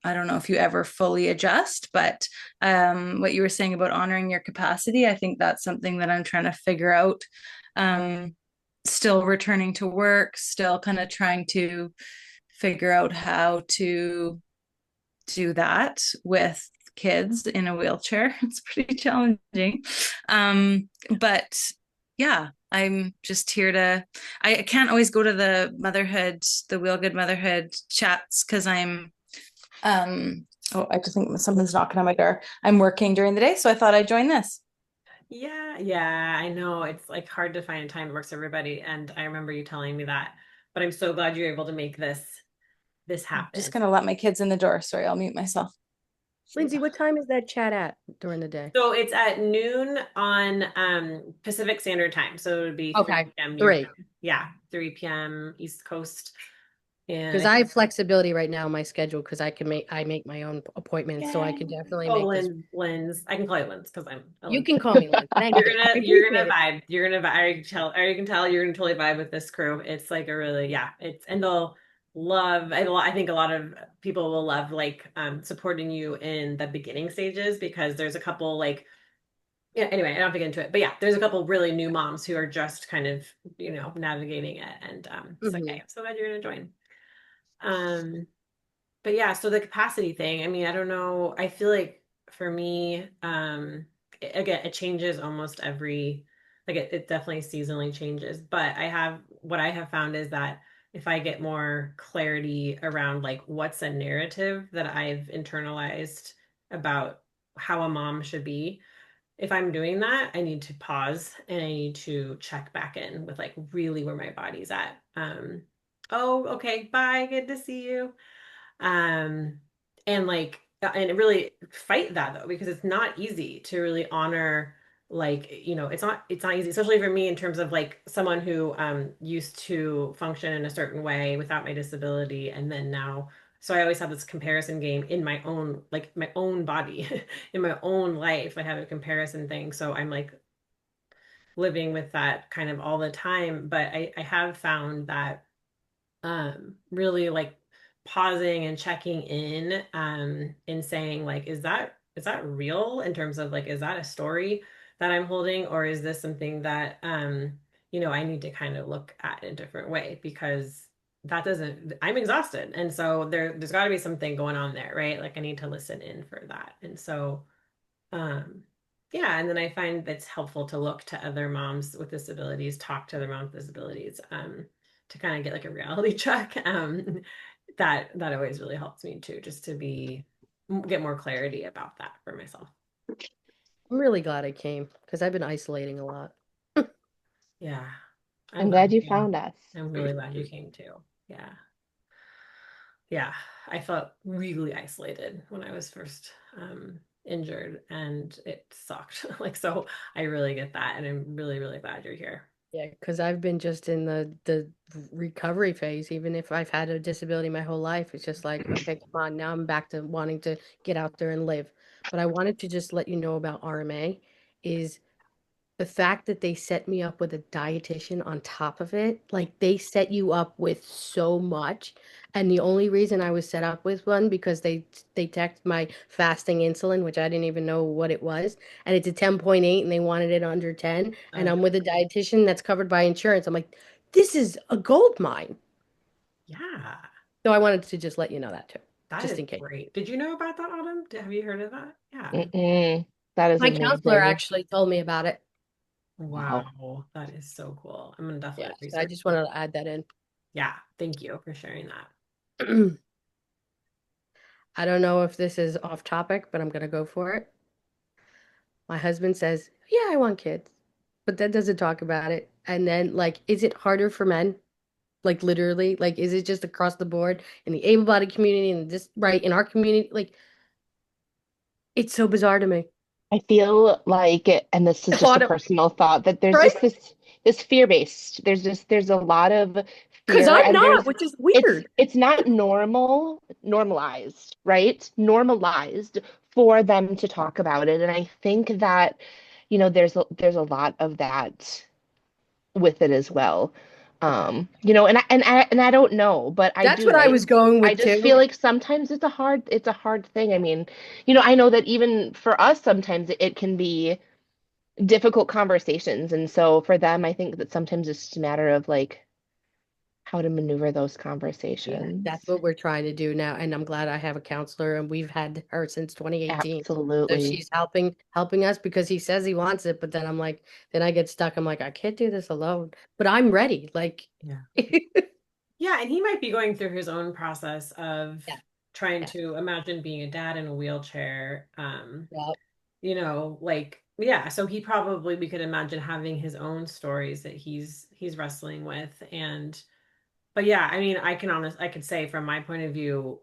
I don't know if you ever fully adjust, but what you were saying about honoring your capacity, I think that's something that I'm trying to figure out. Um, Still returning to work, still kind of trying to figure out how to do that with kids in a wheelchair. It's pretty challenging. But yeah, I'm just here to, I can't always go to the motherhood, the Wheel Good Motherhood chats because oh, I just think someone's knocking on my door. I'm working during the day, so I thought I'd join this. Yeah, yeah, I know. It's like hard to find a time that works for everybody. And I remember you telling me that, but I'm so glad you're able to make this I'm happen. just gonna let my kids in the door. Sorry, I'll mute myself. Lindsay, what time is that chat at during the day? So it's at noon on Pacific Standard Time. So it would be 3 Okay, p.m. your 3. time. Yeah, 3 p.m. East Coast. And Because I have flexibility right now in my schedule because I make my own appointments, so I yay. can definitely Oh, make this. Lens. I can call you Lens because I'm a You Lens. can call me Lindsay. Thank you. I You're gonna appreciate it. vibe. You're gonna vibe. I can tell you're gonna totally vibe with this crew. It's like a really, yeah, it's and they'll love I think a lot of people will love like supporting you in the beginning stages because there's a couple like yeah, anyway, I don't have to get into it. But yeah, there's a couple really new moms who are just kind of, navigating it. And it's like, hey, Mhm. I'm so glad you're gonna join. Um but yeah, so the capacity thing, I mean, I don't know. I feel like for me, again, it changes almost like it definitely seasonally changes. But what I have found is that if I get more clarity around like what's a narrative that I've internalized about how a mom should be, if I'm doing that, I need to pause and I need to check back in with like really where my body's at. Oh, okay, bye, good to see you. Um, and really fight that though, because it's not easy to really honor like, it's not easy, especially for me in terms of like someone who used to function in a certain way without my disability and then now so I always have this comparison game in my own like my own body in my own life. I have a comparison thing. So I'm like living with that kind of all the time. But I have found that really like pausing and checking in and saying like is that real in terms of like is that a story that I'm holding or is this something that I need to kind of look at in a different way because that doesn't I'm exhausted and so there's got to be something going on there, right? Like I need to listen in for that. And so um, yeah, and then I find it's helpful to look to other moms with disabilities, talk to other moms with disabilities, to kind of get like a reality check. That always really helps me too, just to get more clarity about that for myself. I'm really glad I came because I've been isolating a lot. Yeah, I'm I'm glad glad you you came. found us. I'm really glad you came too. Yeah, yeah. I felt really isolated when I was first injured, and it sucked. Like so, I really get that, and I'm really, really glad you're here. Yeah, because I've been just in the recovery phase. Even if I've had a disability my whole life, it's just like, okay, come on, now I'm back to wanting to get out there and live. But I wanted to just let you know about RMA is the fact that they set me up with a dietitian on top of it, like they set you up with so much. And the only reason I was set up with one because they checked my fasting insulin, which I didn't even know what it was, and it's a 10.8 and they wanted it under 10, and Oh, I'm with a dietitian that's covered by insurance. I'm like, this is a gold mine. yeah, So I wanted to just let you know that too, that just is in case. great. Did you know about that, Autumn? Have you heard of that? Yeah. Mm-mm. That is My counselor amazing. actually told me about it. Wow. Wow, that is so cool. I'm gonna Yeah, definitely so I research just it. wanted to add that Yeah, thank you for sharing that. in. I don't know if this is off topic, but I'm gonna go for it. My husband says, "Yeah, I want kids," but that doesn't talk about it. And then, like, is it harder for men? Like, literally, like, is it just across the board in the able-bodied community and this right in our community? Like, It's so bizarre to me. I feel like, and this is just a Autumn, personal thought, that there's right? just this fear-based. There's a lot of Because fear, I'm and not, there's which is weird. it's not normalized, right? Normalized for them to talk about it. And I think that, there's a lot of that with it as well. And I don't know, but I That's do what I like was going I with just feel too. like sometimes it's a hard thing. I mean, I know that even for us sometimes it can be difficult conversations. And so for them, I think that sometimes it's just a matter of like how to maneuver those Yeah, that's conversations. what we're trying to do now. And I'm glad I have a counselor and we've had her since 2018. So Absolutely. she's helping us because he says he wants it, but then I'm like, then I get stuck. I'm like, I can't do this alone. But I'm ready. Like, Yeah. yeah, Yeah, and he might be going through his own process of yeah, trying to imagine being a dad in a wheelchair. yeah. Like yeah, so he probably we could imagine having his own stories that he's wrestling with. And but yeah, I mean, I could say from my point of view,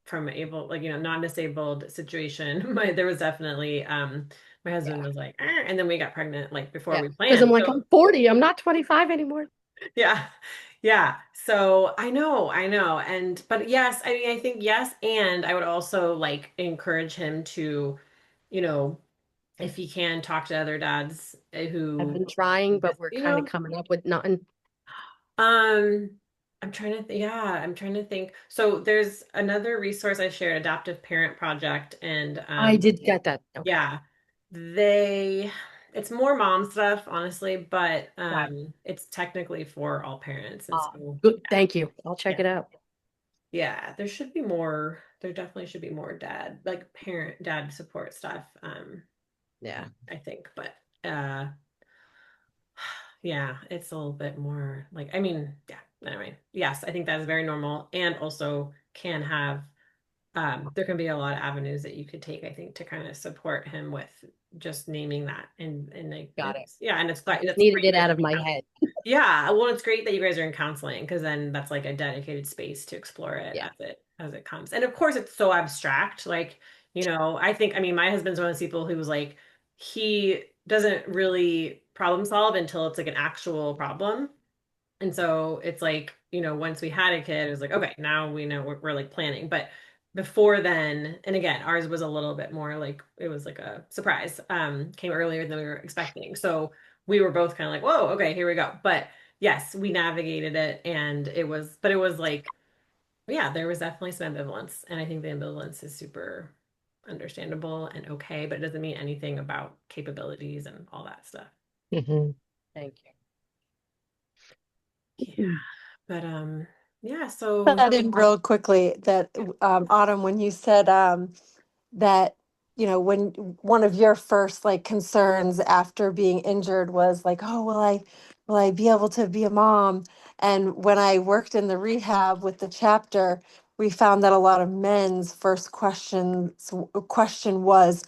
from able like non-disabled situation, my there was definitely my husband Yeah. was like, and then we got pregnant like before Yeah. we Because I'm planned. like, So I'm 40. I'm not 25 anymore. yeah. Yeah. So I know. And, but yes, I mean, I think yes. And I would also like encourage him to, you know, if he can talk to other dads I've who, been trying, but we're you kind of know, coming up with nothing. um, I'm trying to think. So there's another resource I shared, Adaptive Parent Project. And, I did get that. Okay. yeah, they, it's more mom stuff, honestly, but, Got it. it's technically for all parents. And so, Good. Thank you. I'll check yeah. it out. Yeah, there should be more. There definitely should be more dad support stuff. Yeah. I think, but uh, yeah, it's a little bit more like, I mean, yeah. Anyway, yes, I think that is very normal, and also can have. There can be a lot of avenues that you could take, I think, to kind of support him with just naming that, and like Got it. yeah, and it's I glad just that's needed great it that out of my head. yeah, well, it's great that you guys are in counseling because then that's like a dedicated space to explore it Yeah. as it comes. And of course, it's so abstract. Like, I think, I mean, my husband's one of those people who was like, he doesn't really problem solve until it's like an actual problem. And so it's like, once we had a kid, it was like, okay, now we know we're like planning. But before then, and again, ours was a little bit more like it was like a surprise, came earlier than we were expecting. So we were both kind of like, whoa, okay, here we go. But yes, we navigated it, and but it was like, yeah, there was definitely some ambivalence. And I think the ambivalence is super understandable and okay, but it doesn't mean anything about capabilities and all that stuff. Mhm. Thank Yeah. Mhm. But yeah, so That in real quickly that Autumn, when you said that, when one of your first like concerns after being injured was like, oh, will I be able to be a mom? And when I worked in the rehab with the chapter, we found that a lot of men's first question was,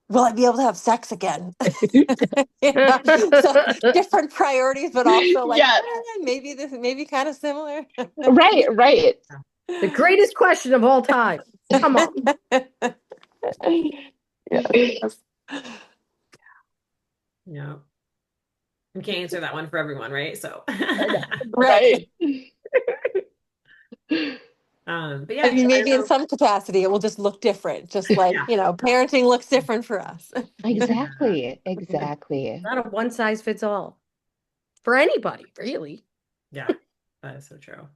will I be able to have sex again? So you. different priorities, but also like Yeah, maybe this maybe kind of similar. right, right. The greatest question of all time. Come on. Yeah. yeah, we can't answer that one for everyone, right? So I know. Right. Right. but I yeah, mean, I don't maybe in know. some capacity it will just look different, just like, Yeah. parenting looks different for us. Yeah. Exactly. Exactly. Not a one size fits all for anybody, really. Yeah. That is so true.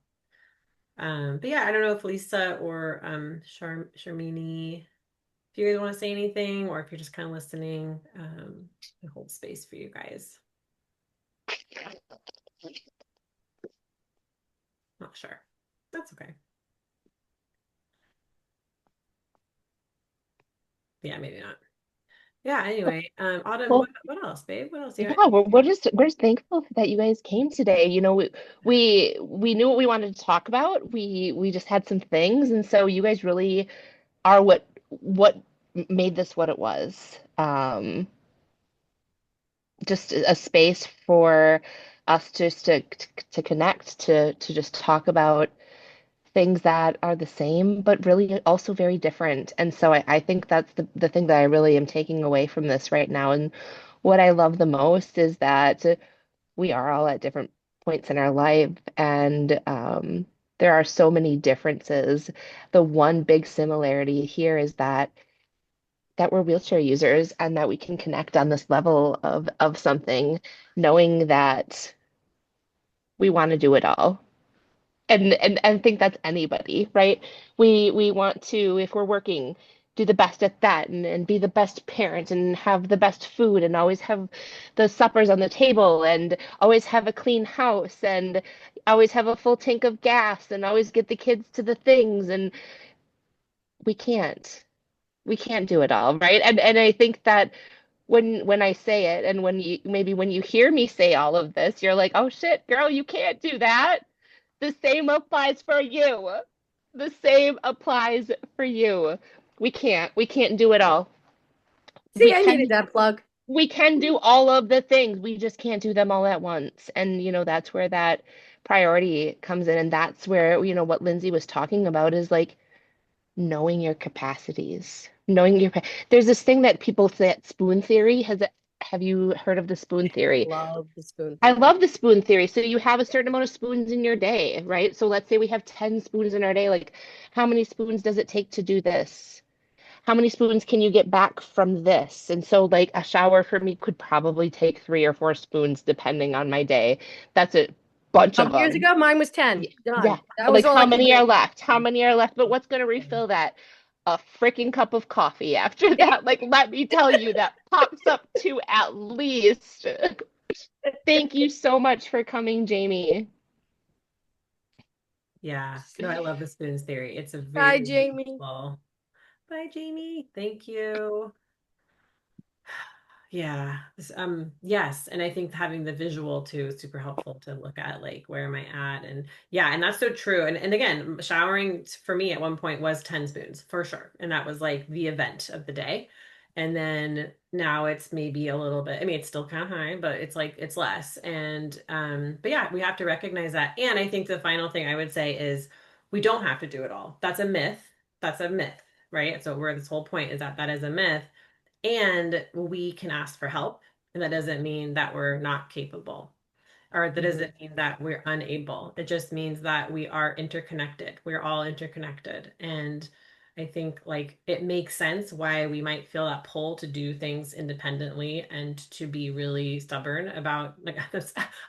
But yeah, I don't know if Lisa or Sharmini, if you guys want to say anything, or if you're just kind of listening, I hold space for you guys. Not sure. That's okay. Yeah, maybe not. Yeah, anyway, Autumn, Well, what else, babe? What else do you got? yeah, we're just thankful that you guys came today. We knew what we wanted to talk about. We just had some things, and so you guys really are what made this what it was. Just a space for us just to connect, to just talk about things that are the same, but really also very different. And so I think that's the thing that I really am taking away from this right now. And what I love the most is that we are all at different points in our life, and there are so many differences. The one big similarity here is that we're wheelchair users and that we can connect on this level of something, knowing that we want to do it all. And think that's anybody, right? We want to, if we're working, do the best at that and be the best parent and have the best food and always have the suppers on the table and always have a clean house and always have a full tank of gas and always get the kids to the things, and we can't. We can't do it all, right? And I think that when I say it and when you hear me say all of this, you're like, "Oh shit, girl, you can't do that." The same applies for you. The same applies for you. We can't do it all. See, We I needed can that plug. we can do all of the things. We just can't do them all at once. And that's where that priority comes in, and that's where, what Lindsay was talking about is like knowing your capacities. There's this thing that people say, spoon theory. Have you heard of the spoon theory? Love the spoon I theory. love the spoon theory. So you have a certain amount of spoons in your day, right? So let's say we have 10 spoons in our day. Like, how many spoons does it take to do this? How many spoons can you get back from this? And so, like, a shower for me could probably take 3 or 4 spoons depending on my day. That's a bunch A of couple years them. ago, mine was 10. Yeah. Done. That was Like, all I how could many are do. left? How many are left? But what's going to refill that? A freaking cup of coffee after that. Like, let me tell you, that pops up to at least. Thank you so much for coming, Jamie. Yeah. No, I love the spoons theory. It's a Hi, very Jamie. useful. Bye, Jamie. Thank you. Yeah. Yes. And I think having the visual too is super helpful to look at, like, where am I at? And yeah, and that's so true. And again, showering for me at one point was 10 spoons for sure. And that was like the event of the day. And then now it's maybe a little bit, I mean, it's still kind of high, but it's like it's less. And but yeah, we have to recognize that. And I think the final thing I would say is we don't have to do it all. That's a myth. That's a myth, right? So where this whole point is that is a myth, and we can ask for help. And that doesn't mean that we're not capable, or that Mhm. doesn't mean that we're unable. It just means that we are interconnected. We're all interconnected. And I think, like, it makes sense why we might feel that pull to do things independently and to be really stubborn about, like,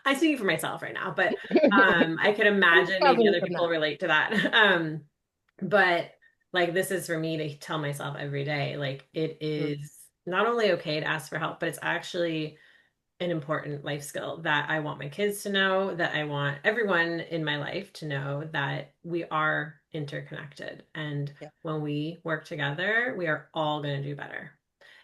I'm speaking for myself right now, but I could I'm imagine maybe recovering other from people that. relate to that. But like, this is for me to tell myself every day, like, it Mhm. is not only okay to ask for help, but it's actually an important life skill that I want my kids to know, that I want everyone in my life to know, that we are interconnected. And Yeah. when we work together, we are all going to do better.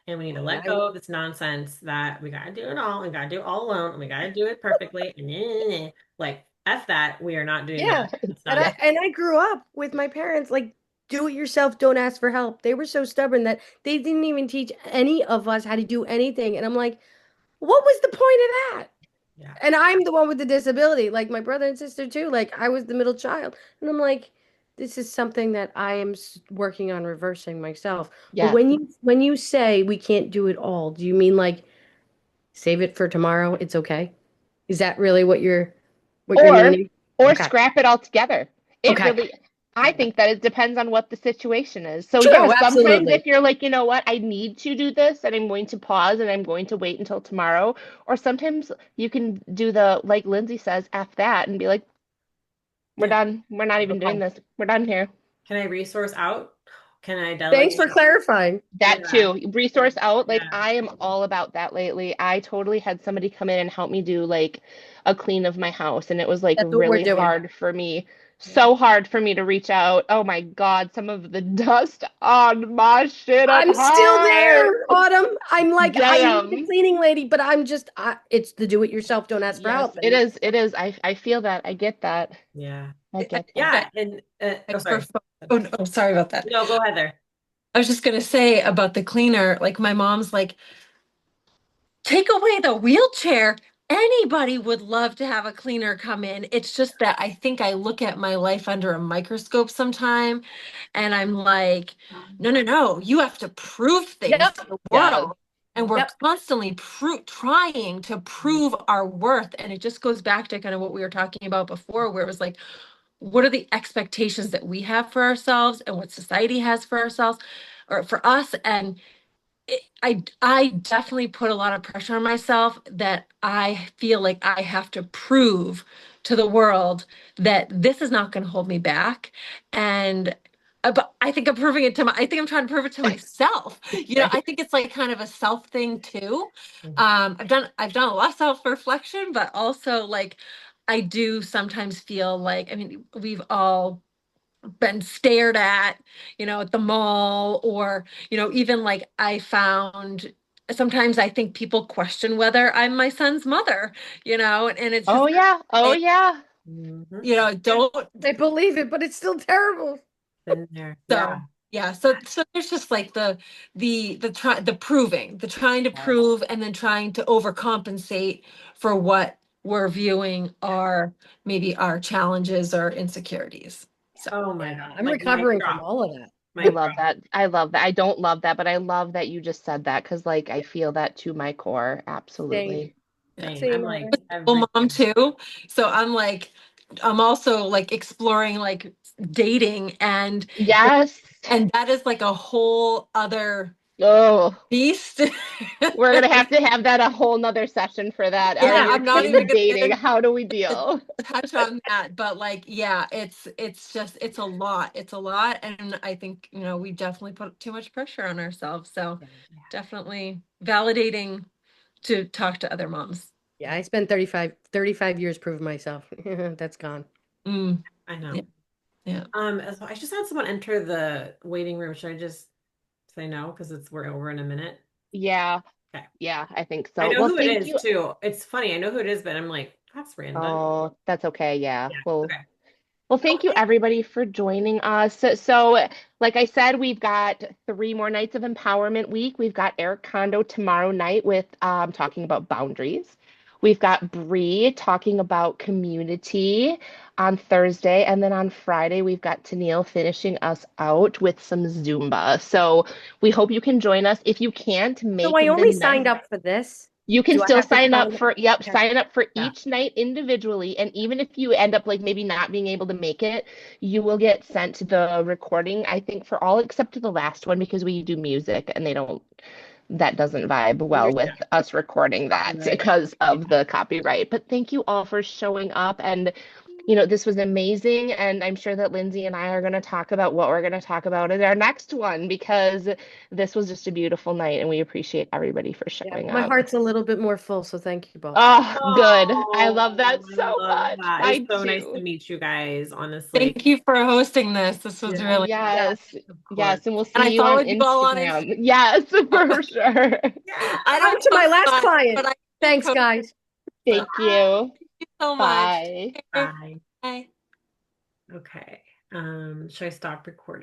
And we need to And let I, go of this nonsense that we got to do it all and got to do it all alone and we got to do it perfectly. And like, F that, we are not doing that. yeah. It's And not I it. and I grew up with my parents like do it yourself, don't ask for help. They were so stubborn that they didn't even teach any of us how to do anything. And I'm like, what was the point of that? Yeah. And I'm the one with the disability, like my brother and sister too. Like I was the middle child. And I'm like, this is something that I am working on reversing myself. But Yes. when you say we can't do it all, do you mean like save it for tomorrow? It's okay. Is that really what you're Or meaning? or Okay. scrap it all together. It Okay. really, I think that it depends on what the situation is. So yeah, True, sometimes absolutely. if you're like, you know what, I need to do this and I'm going to pause and I'm going to wait until tomorrow. Or sometimes you can do the, like Lindsay says, F that and be like, we're Yeah. done. We're not even doing Okay. this. We're done here. Can I resource out? Can I Thanks for delegate? clarifying. That Yeah. too, resource out. Like Yeah. I am all about that lately. I totally had somebody come in and help me do like a clean of my house, and it was like That's what we're really doing. hard for me. Yeah. So hard for me to reach out. Oh my God, some of the dust on my shit up I'm still high. there, Autumn. I'm like, I need the Damn. cleaning lady, but it's the do it yourself, don't ask for Yes, help. it And is. It is. I feel that. I get that. Yeah. I get that. Yeah. And oh, Like for sorry. oh no, sorry about that. No, go Heather. I was just gonna say about the cleaner, like my mom's like, take away the wheelchair anybody would love to have a cleaner come in. It's just that I think I look at my life under a microscope sometime and I'm like, no, no, no, you have to prove things to Yep. the Yeah. world. And we're Yep. constantly trying to prove our worth. And it just goes back to kind of what we were talking about before, where it was like, what are the expectations that we have for ourselves and what society has for ourselves or for us? And I definitely put a lot of pressure on myself that I feel like I have to prove to the world that this is not going to hold me back. And but I think I'm proving it to I think I'm trying to prove it to myself. Right. I think it's like kind of a self thing too. Mhm. I've done a lot of self-reflection, but also like I do sometimes feel like, I mean, we've all been stared at the mall, or, even like I found sometimes I think people question whether I'm my son's mother, and it's Oh just yeah. Oh like, yeah. Mhm. don't. I believe it, but it's still terrible. Been there. So Yeah. yeah, so there's just like the trying to Yes. prove and then trying to overcompensate for what we're viewing are maybe our challenges or insecurities. So Oh my Yeah, God. I'm Like mic recovering from drop. all of that. I Mic love drop. that. I love that. I don't love that, but I love that you just said that because, like, I feel that to my core. Same, Absolutely. yeah. Same. I'm same like here. Single mom everything. too. So I'm also like exploring like dating, Yes. and that is like a whole other Oh, beast. we're gonna have that a whole nother session for that. Are Yeah, your I'm not kids even gonna get dating? into How do we to deal? touch on that, but like, yeah, it's just it's a lot. It's a lot, and I think, we definitely put too much pressure on ourselves. So Yeah. definitely validating to talk to other moms. Yeah, I spent 35 years proving myself. That's gone. Mm, I yeah, know. yeah. So I just had someone enter the waiting room. Should I just say no? Because we're over in a minute. Yeah, Okay. yeah, I think I so. know Well, who it thank is you. too. It's funny. I know who it is, but I'm like, that's random. Oh, that's okay. Yeah. Yeah. Well, Okay. well, thank you Okay. everybody for joining us. So, like I said, we've got 3 more nights of Empowerment Week. We've got Eric Kondo tomorrow night with talking about boundaries. We've got Bree talking about community on Thursday, and then on Friday we've got Tennille finishing us out with some Zumba. So we hope you can join us. If you can't So make I the only night, signed up for this. you can Do I still have to sign up sign? for, yep, Okay. sign up for Yeah. each night individually. And even if you end up like maybe not being able to make it, you will get sent the recording, I think, for all except for the last one because we do music and that doesn't vibe well with Understand. us recording that Copyright. because Yeah. of the copyright. But thank you all for showing up. And this was amazing. And I'm sure that Lindsay and I are going to talk about what we're going to talk about in our next one because this was just a beautiful night and we appreciate everybody for Yeah. showing My up. heart's a little bit more full, so thank you both. Oh, good. I love that Oh, I so love much. that. It was I so nice to do. meet you guys, honestly. Thank you for hosting this. This was Yeah. really, Yeah. Yes. Of course. Yes. And we'll and I see you on followed you all on Instagram. Instagram. Yes, for sure. Yeah. I On don't to my post last much, but client. I do Thanks, post. guys. So Thank you. thank you so much. Bye. Take care. Bye. Bye. Okay. Should I stop recording?